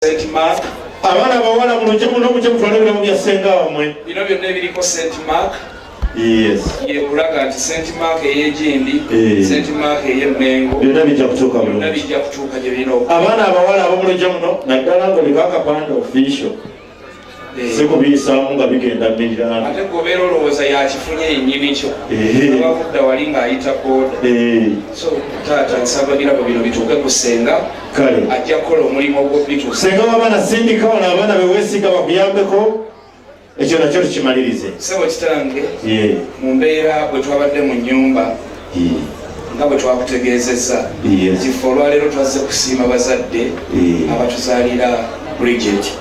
Saint Mark. Abana bawala mulungi muno muje mutwalira mu byasenga wamwe. Bino byonna ebiriko Saint Mark. Yes. Ye kulaga nti Saint Mark ey'egindi, Saint Mark ey'emmengo. Byonna bijja kutuuka bulungi. Byonna bijja kutuuka gye bino. Abaana abawala ab'omulungi muno naddala ng'oliko akapande official. Sikubiisaamu nga bigenda miriraano. Ate gobeera olowooza yakifunye yennyini kyo. Abakudda wali ng'ayita booda. So taata nsaba birabo bino bituuke ku Ssenga. Kale ajja kukola omulimu ogw'obituusa. Ssenga w'abaana sindika wano abaana be weesiga bakuyambeko ekyo nakyo tukimalirize. Ssebo kitange mu mbeera bwe twabadde mu nnyumba nga bwe twakutegeezezza kifo olwaleero twazze kusiima bazadde abatuzaalira Bridget.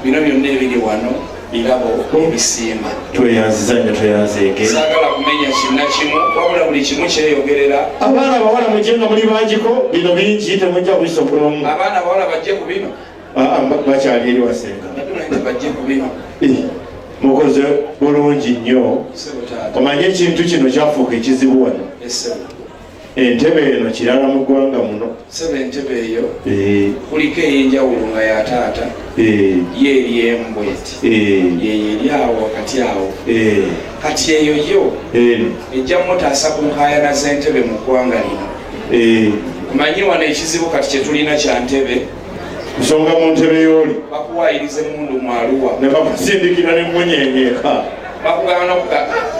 Bino byonna ebiri wano birabo ebisiima. Tweyanziza nnyo tweyanzeeke. Saagala kumenya kinna kimu wabula buli kimu kyeyogerera. Abaana abawala mujje nga muli bangiko bino bingi temujja kubisa obulamu. Abaana abawala bajje ku bino. Bakyali eri wasenga. Bajje ku bino. Mukoze bulungi nnyo. Omanye ekintu kino kyafuuka ekizibu wano. Entebe eno kirala mu ggwanga muno. Sebe entebe eyo kuliko ey'enjawulo nga ya taata ye eri embweti yeyo eri awo wakati awo kati eyo yo ejja mutaasa ku nkaayana z'entebe mu ggwanga lino. Kumanyi wano ekizibu kati kye tulina kya ntebe nsonga mu ntebe y'oli bakuwaayiriza emmundu mu Arua ne bakusindikira ne munyenyeeka bakugana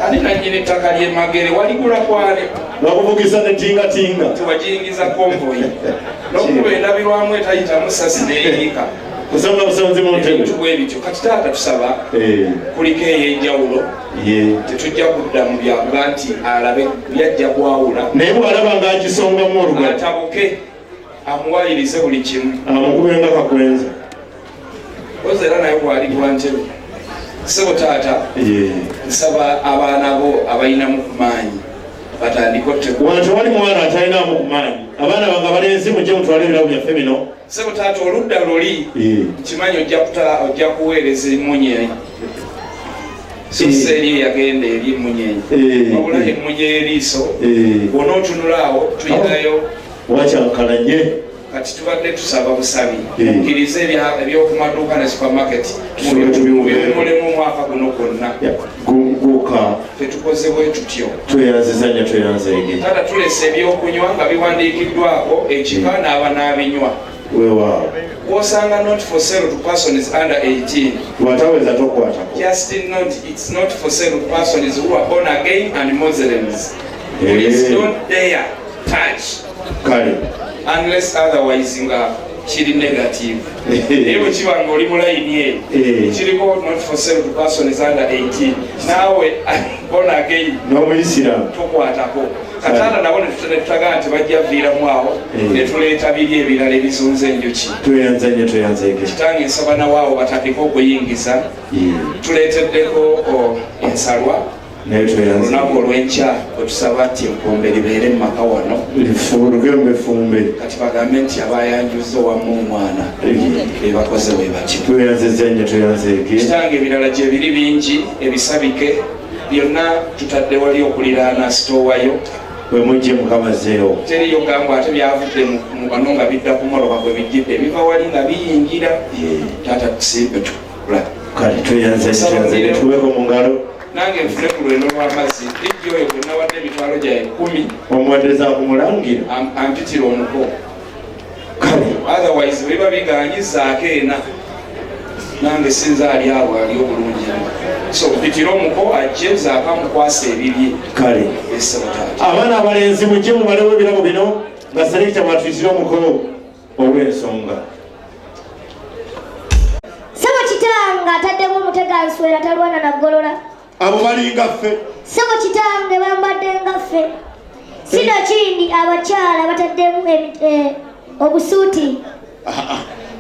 ate nannyini ettaka ly'emagere waligula kwale bakuvugisa ne tingatinga tiwagiyingiza konvoyi n'okuba endabirwamu etayitamu sasi neyiika kusonga busonzi mu ntebe bwebityo kati taata tusaba kuliko ey'enjawulo tetujja kudda mu byakuga nti alabe byajja kwawula naye bw'alaba ng'agisongamu olugalo atabuke amuwaayirize buli kimu amukubenga kakwenza oza era naye bw'aligwa ntebe sebo taata nsaba abaana bo abalinamu ku maanyi batandika wantu wali mwana atalinamu ku maanyi abaana banga balenzi mujje mutwale ebirabo byaffe bino. Sebo taata oludda luli kimanyi ojja kuweereza emunyenyi so seeri yagenda eri emunyenyi wabula emunye eriiso bw'onootunulaawo tuyitayo wakyankalanye kati tubadde tusaba busabi mukkirize ebyokumaduuka ne supermarket mulemu omwaka guno gwonna guka tetukoze bwe tutyo tweyanziza nnyo tweyanzeege taata tulese ebyokunywa nga biwandiikiddwako ekika n'aba n'abinywa weewaawo wosanga not for sale to persons under 18 wataweza tokwatako just not it's not for sale to persons who are born again and Muslims. Please don't dare touch kale unless otherwise nga kiri negative. Naye bwe kiba nga oli mu layini eyo kiriko not for sale to persons under 18 naawe born again n'omuyisiraamu tokwatako kataata nabo netutagaa nti bajja viiramu awo netuleeta biri ebirala ebizunza enjuki. Tweyanza nnyo tweyanzeege kitange nsaba nawaawo batandika okuyingiza tuleeteddeko ensalwa olunaku olw'enkya kwetusaba nti enkombe libeere mu maka wano lifuulukemu efumbe kati bagambe nti abayanjuza owamu omwana ebakoze bwe batyo. tweyanziza nnyo tweyanzeege kitange ebirala gye biri bingi ebisabike byonna tutadde wali okuliraana sitoowayo bwe mujje mukamazeewo teriyo gamba ate byavudde mu bano nga bidda ku moloka bwe bijjidde ebiva wali nga biyingira taata tusimbe tukula kale tweyanze tweyanzeege tuweko mu ngalo nange nfune ku lwendo lw'amazzi lijja oyo gwe nawadde emitwalo gya 10 omuwadde zakumulangira ampitira omuko kale otherwise biba biganyi Zaake ena nange sinza ali awo ali obulungi so mpitira omuko ajje Zaake amukwasa ebibye kale abaana abalenzi mujje mubalewo ebirabo bino nga selekita mwatuyitira omukolo olw'ensonga. Sebo kitanga ataddemu omutega nswera talwana na ggolola abo balinga ffe. Sebo kitange bambadde nga ffe sino kindi abakyala bataddemu obusuuti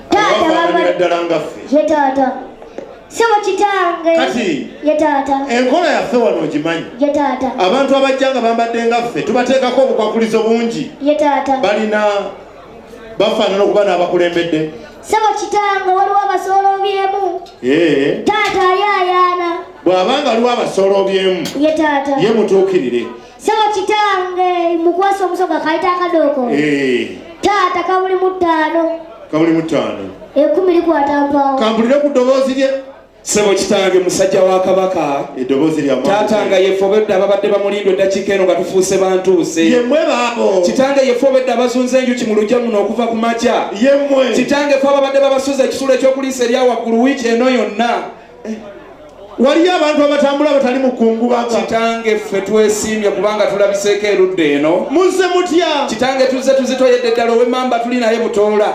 taata bambadde ddala nga ffe ye taata. Sebo kitange kati ye taata enkola yaffe wano ogimanyi ye taata abantu abajja nga bambadde nga ffe tubateekako obukwakulizo bungi ye taata balina bafaanana okuba n'abakulembedde. Sebo kitange waliwo abasoolobyemu taata ayaayaana bw'abanga waliwo abasoolobyemu ye taata ye mutuukirire. Sebo kitange mukwasa omusoga kayita akadooko taata kabuli mu 5 Kabuli mutano. ekumi likwata mpawo kampulire ku ddoboozi lye Sebo kitange musajja wa kabaka eddoboozi lya taatanga yefobedde ababadde bamulindwa eddakiika eno nga tufuuse bantuuse yemmwe baabo kitange yefobedde abazunza enjuki mu lujja luno okuva ku makya yemmwe kitange fe ababadde babasuza ekisulo ekyokuliisa erya waggulu wiiki eno yonna waliyo abantu abatambula batali mu kkungubaga kitange ffe twesimbye kubanga tulabiseeko erudda eno muzze mutya kitange tuzze tuzitoyedde ddala ow'emmamba tuli naye butoola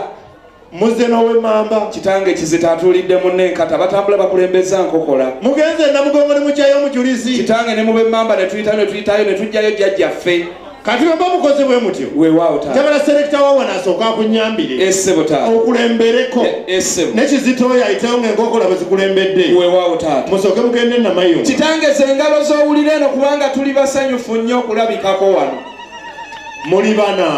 muzze n'ow'emmamba kitange kizita atuulidde munnenkata batambula bakulembeza nkokola mugenze namugongo ne mukyayo omujulizi kitange ne mub'emmamba ne tuyitayo ne tujjayo jjajjaffe kati bwe mukoze bwe mutyo weewaawo taata njagala selekita wawana asooka akunyambire essebo taata okulembereko essebo nekizitoyo ayitewo ng'enkokola bwe zikulembedde weewaawo taata musooke mugende namayo kitange ze engalo z'owulira eno kubanga tuli basanyufu nnyo okulabikako wano muli bana